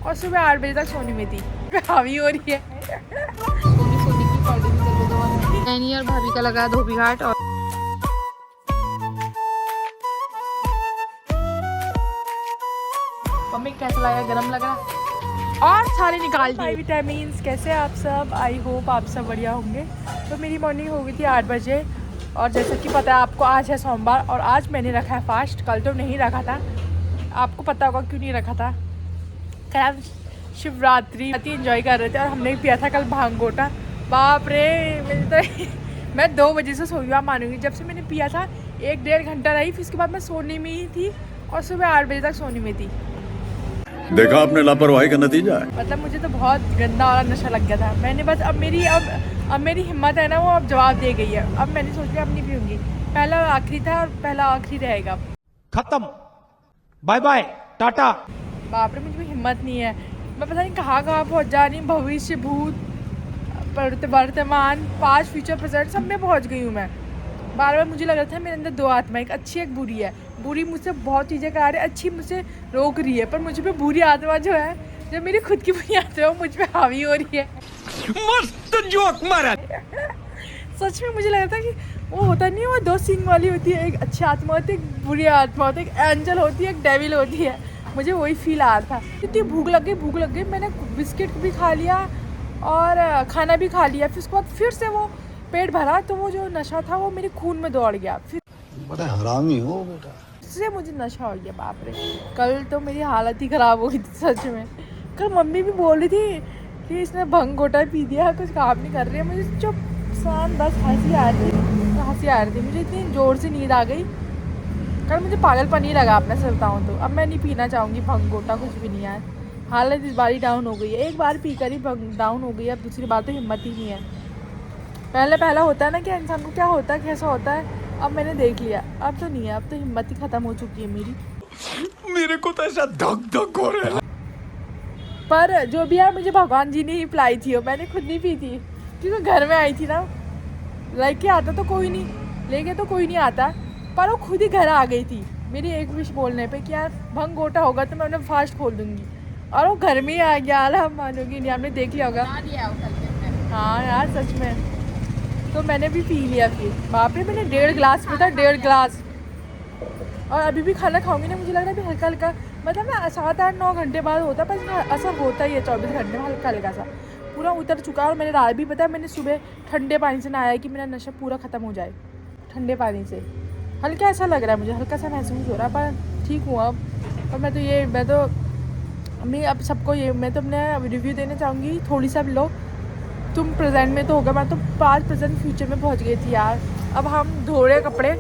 और सुबह 8 बजे तक सोने में थी। हावी हो रही है। सोने की पार्टी भी कर दो। नैनी और भाभी का लगा धोबी घाट। और मम्मी कैसा लगा? गरम लगा और सारे निकाल दिए। विटामिन्स कैसे हैं आप सब? आई होप आप सब बढ़िया होंगे। तो मेरी मॉर्निंग हो गई थी 8 बजे और जैसा कि पता है आपको आज है सोमवार और आज मैंने रखा है फास्ट। कल तो नहीं रखा था, आपको पता होगा क्यों नहीं रखा था। खैर शिवरात्रि एंजॉय कर रहे थे और हमने भी पिया था कल भांग गोटा। बाप रे मेरी तो मैं 2 बजे से सोई हुई, आप मानूंगी। जब से मैंने पिया था 1-1.5 घंटा रही, फिर उसके बाद मैं सोने में ही थी और सुबह 8 बजे तक सोने में थी। देखा आपने लापरवाही का नतीजा है। मतलब मुझे तो बहुत गंदा वाला नशा लग गया था। मैंने बस अब मेरी हिम्मत है ना, वो अब जवाब दे गई है। अब मैंने सोच लिया अब नहीं पीऊँगी। पहला आखिरी था और पहला आखिरी रहेगा। खत्म, बाय बाय, टाटा। बाप रे मुझ में हिम्मत नहीं है। मैं पता नहीं कहाँ पहुँच जा रही हूँ। भविष्य, भूत, वर्तमान, पास्ट, फ्यूचर, प्रेजेंट सब में पहुँच गई हूँ मैं। बार बार मुझे लग रहा था मेरे अंदर 2 आत्मा, एक अच्छी एक बुरी है। बुरी मुझसे बहुत चीज़ें करा रही है, अच्छी मुझसे रोक रही है, पर मुझ पे बुरी आत्मा जो है, जो मेरी खुद की बुरी आत्मा है, वो मुझ पे हावी हो रही है। मस्त जोक मारा। सच में मुझे लग रहा था कि वो होता नहीं है, वो 2 सींग वाली होती है, एक अच्छी आत्मा होती है, एक बुरी आत्मा होती है, एक एंजल होती है, एक डेविल होती है। मुझे वही फील आ रहा था। इतनी भूख लग गई। मैंने बिस्किट भी खा लिया और खाना भी खा लिया। फिर उसके बाद फिर से वो पेट भरा, तो वो जो नशा था वो मेरे खून में दौड़ गया। फिर बड़ा हरामी हो बेटा। इससे मुझे नशा हो गया। बाप रे कल तो मेरी हालत ही ख़राब हो गई थी सच में। कल मम्मी भी बोल रही थी कि इसने भंग गोटा पी दिया, कुछ काम नहीं कर रही है। मुझे चुप शांत बस हंसी आ रही थी। मुझे इतनी ज़ोर से नींद आ गई। कल मुझे पागलपन ही लगा, अपने से बताऊँ तो। अब मैं नहीं पीना चाहूँगी भंग गोटा, कुछ भी नहीं यार। हालत इस बार ही डाउन हो गई है। एक बार पी कर ही डाउन हो गई है, अब दूसरी बार तो हिम्मत ही नहीं है। पहला होता है ना कि इंसान को क्या होता है, कैसा होता है। अब मैंने देख लिया, अब तो नहीं है। अब तो हिम्मत ही ख़त्म हो चुकी है मेरी। मेरे को तो ऐसा धक धक हो रहा है। पर जो भी है मुझे भगवान जी ने ही पिलाई थी, वो मैंने खुद नहीं पी थी, क्योंकि घर में आई थी ना। लेके आता तो कोई नहीं, लेके तो कोई नहीं आता, पर वो खुद ही घर आ गई थी मेरी एक विश बोलने पे कि यार भंग गोटा होगा तो मैं उन्हें फास्ट खोल दूँगी, और वो घर में ही आ गया। आप मानोगी नहीं, आपने देख लिया होगा। हाँ यार सच में। तो मैंने भी पी लिया। फिर बाप रे मैंने 1.5 गिलास पिया था, 1.5 गिलास। और अभी भी खाना खाऊंगी ना, मुझे लग रहा है अभी हल्का हल्का, मतलब ना 7-8-9 घंटे बाद होता है, पर इसका असर होता ही है 24 घंटे में। हल्का हल्का सा पूरा उतर चुका है। और मैंने रात भी पता है मैंने सुबह ठंडे पानी से नहाया कि मेरा नशा पूरा ख़त्म हो जाए ठंडे पानी से। हल्का ऐसा लग रहा है मुझे, हल्का सा महसूस हो रहा है, पर ठीक हूँ अब। और मैं अब सबको ये मैं तो अपने रिव्यू देना चाहूँगी थोड़ी सा। लो तुम प्रेजेंट में तो होगा, मैं तो 5% फ्यूचर में पहुँच गई थी यार। अब हम धो रहे कपड़े,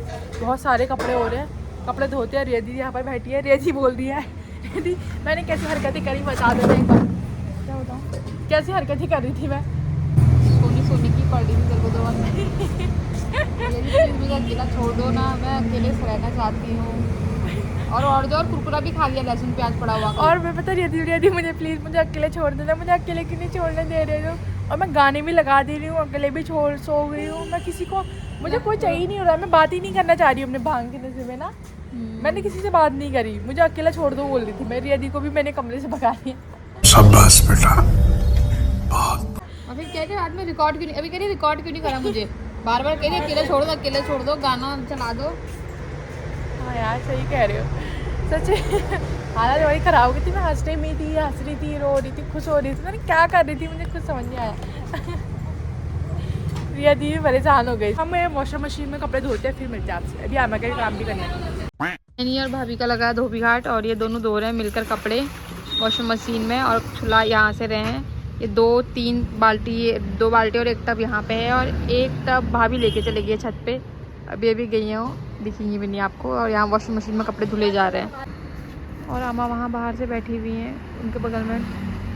बहुत सारे कपड़े हो रहे हैं, कपड़े धोते हैं। रिया दीदी यहाँ पर बैठी है, रिया जी बोल रही है दीदी मैंने कैसी हरकतें करी बता देना एक बार। क्या बताऊँ कैसी हरकतें कर रही थी मैं? सोने की पार्टी भी कर दो। मुझे अकेला छोड़ दो ना, मैं अकेले से रहना चाहती हूँ। और जो और कुरकुरा भी खा लिया, लहसुन प्याज पड़ा हुआ। और मैं पता रिया दीदी मुझे प्लीज़ मुझे अकेले छोड़ देना, मुझे अकेले क्यों नहीं छोड़ने दे रहे हो। और मैं गाने भी लगा दे रही हूँ, अकेले भी सो गई हूँ। मैं किसी को, मुझे कोई चाहिए नहीं हो रहा। मैं बात ही नहीं करना चाह रही हूँ अपने भांग के नशे में ना। मैंने किसी से बात नहीं करी, मुझे अकेला छोड़ दो बोल रही थी मैं। रिया दी को भी मैंने कमरे से भगा दिया। शाबाश बेटा। अभी कह रहे बाद में रिकॉर्ड क्यों नहीं, अभी कह रही रिकॉर्ड क्यों नहीं करा मुझे। बार बार कह रही अकेले छोड़ दो, गाना चला दो। हाँ यार सही कह रहे हो सच। हालत बड़ी ख़राब हो गई थी। मैं हंसने में थी, हंस रही थी, रो रही थी, खुश हो रही थी, मैंने क्या कर रही थी मुझे कुछ समझ नहीं आया। रिया दी भी परेशान हो गई। हम वॉशिंग मशीन में कपड़े धोते हैं, फिर मिलते हैं आपसे। अभी आमा का काम भी करना है। नैनी और भाभी का लगा धोबी घाट और ये दोनों धो रहे हैं मिलकर कपड़े वॉशिंग मशीन में। और चूल्हा यहाँ से रहे हैं। ये 2 बाल्टी और एक टब यहाँ पे है, और एक टब भाभी लेके चले गई छत पे। अभी गई हो, दिखेंगी भी नहीं आपको। और यहाँ वॉशिंग मशीन में कपड़े धुले जा रहे हैं। और अम्मा वहाँ बाहर से बैठी हुई हैं, उनके बगल में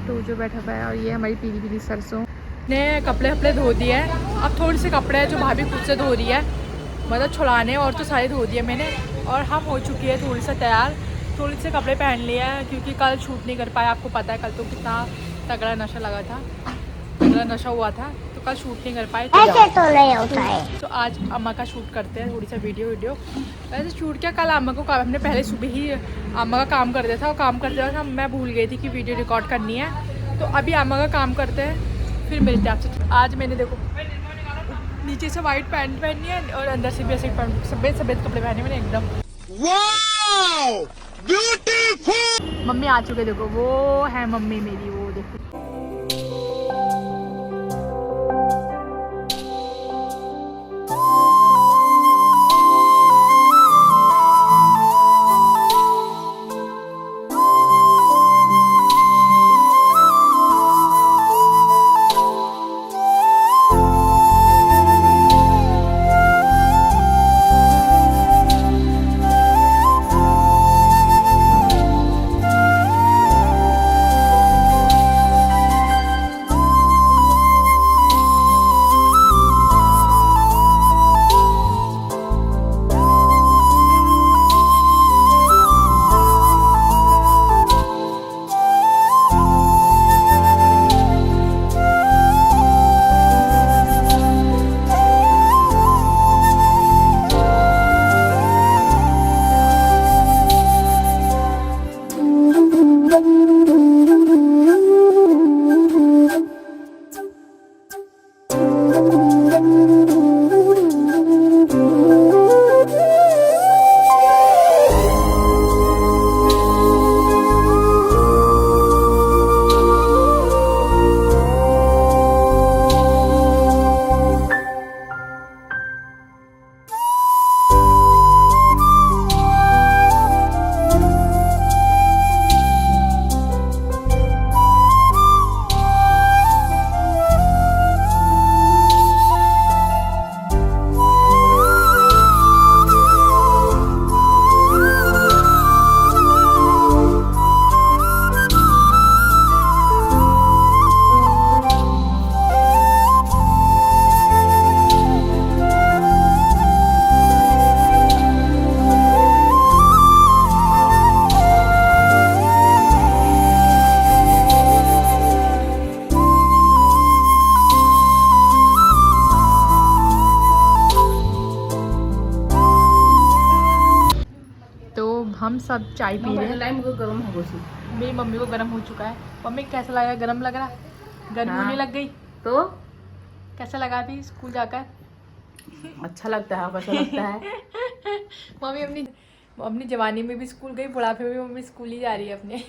टोजो बैठा हुआ है। और ये हमारी पीली पीली सरसों ने कपड़े धो दिए हैं। अब थोड़े से कपड़े हैं जो भाभी खुद से धो रही है, मतलब छुड़ाने, और तो सारे धो दिए मैंने। और हम हो चुकी है थोड़ी सा तैयार। थोड़ी से कपड़े पहन लिए हैं क्योंकि कल शूट नहीं कर पाया। आपको पता है कल तो कितना तगड़ा नशा लगा था, तगड़ा नशा हुआ था। तो कल शूट नहीं कर पाए ऐसे तो नहीं होता है। तो आज अम्मा का शूट करते हैं, थोड़ी सा वीडियो। वैसे शूट क्या, कल अम्मा को काम, हमने पहले सुबह ही अम्मा का काम कर दिया था, और काम करते वक्त मैं भूल गई थी कि वीडियो रिकॉर्ड करनी है। तो अभी अम्मा का काम करते हैं, फिर मिलते हैं आपसे। आज मैंने देखो नीचे से वाइट पैंट पहनी है और अंदर से भी ऐसे सफ़ेद कपड़े पहने मैंने एकदम। मम्मी आ चुके, देखो वो है मम्मी मेरी, वो देखो। हम सब चाय पी रहे हैं। गर्म हो गई मेरी मम्मी को गर्म हो चुका है। मम्मी कैसा लगा? गर्म लग रहा? गर्मी होने लग गई तो कैसा लगा अभी स्कूल जाकर? अच्छा लगता है, कैसा लगता है? मम्मी अपनी जवानी में भी स्कूल गई, बुढ़ापे में भी मम्मी स्कूल ही जा रही है अपने।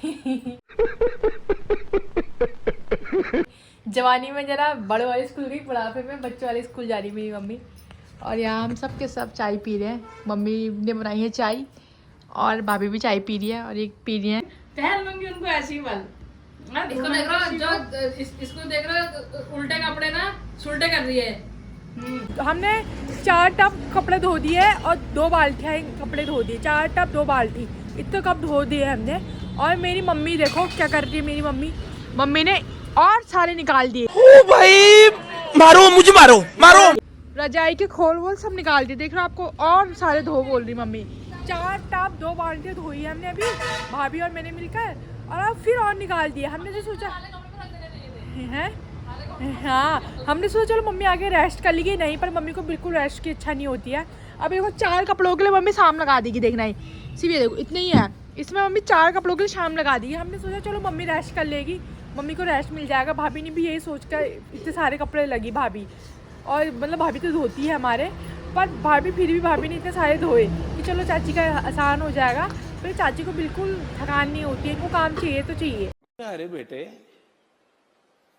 जवानी में जरा बड़े वाले स्कूल गई, बुढ़ापे में बच्चों वाले स्कूल जा रही मेरी मम्मी। और यहाँ हम सब के सब चाय पी रहे हैं। मम्मी ने बनाई है चाय और भाभी भी चाय पी रही है और एक पी रही है। पहल लूंगी उनको ऐसे ही बल। इसको देख रहा जो इसको देख रहा उल्टे कपड़े ना सुलटे कर रही है। तो हमने 4 टब कपड़े धो दिए और 2 बाल्टियाँ कपड़े धो दिए। 4 टब 2 बाल्टी इतने कप धो दिए हमने। और मेरी मम्मी देखो क्या कर रही है। मेरी मम्मी ने और सारे निकाल दिए। ओ भाई मारो, मुझे मारो मारो। रजाई के खोल वोल सब निकाल दिए, देख रहे हो आपको। और सारे धो बोल रही मम्मी। 4 टब 2 बाल्टियाँ धोई है हमने अभी, भाभी और मैंने मिलकर। और अब फिर और निकाल दिया। हमने जो सोचा है, हाँ हमने सोचा चलो मम्मी आगे रेस्ट कर लेगी। नहीं, पर मम्मी को बिल्कुल रेस्ट की इच्छा नहीं होती है। अब देखो 4 कपड़ों के लिए मम्मी शाम लगा देगी, देखना ही सिर्फ ये देखो इतने ही है। इसमें मम्मी 4 कपड़ों के लिए शाम लगा दी है। हमने सोचा चलो मम्मी रेस्ट कर लेगी, मम्मी को रेस्ट मिल जाएगा। भाभी ने भी यही सोचकर इतने सारे कपड़े लगी भाभी। और मतलब भाभी तो धोती है हमारे, पर भाभी फिर भी भाभी ने इतने सारे धोए कि चलो चाची का आसान हो जाएगा। फिर चाची को बिल्कुल थकान नहीं होती है, इनको काम चाहिए तो चाहिए। अरे बेटे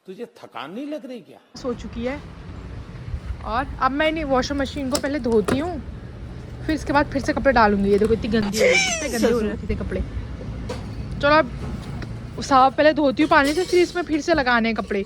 तुझे थकान नहीं लग रही क्या? सो चुकी है। और अब मैं इन्हें वॉशिंग मशीन को पहले धोती हूँ, फिर इसके बाद फिर से कपड़े डालूंगी। ये देखो इतनी गंदी हो रही है, इतने गंदे हो रखे थे कपड़े। चलो अब साफ पहले धोती हूँ पानी से, फिर इसमें फिर से लगाने हैं कपड़े।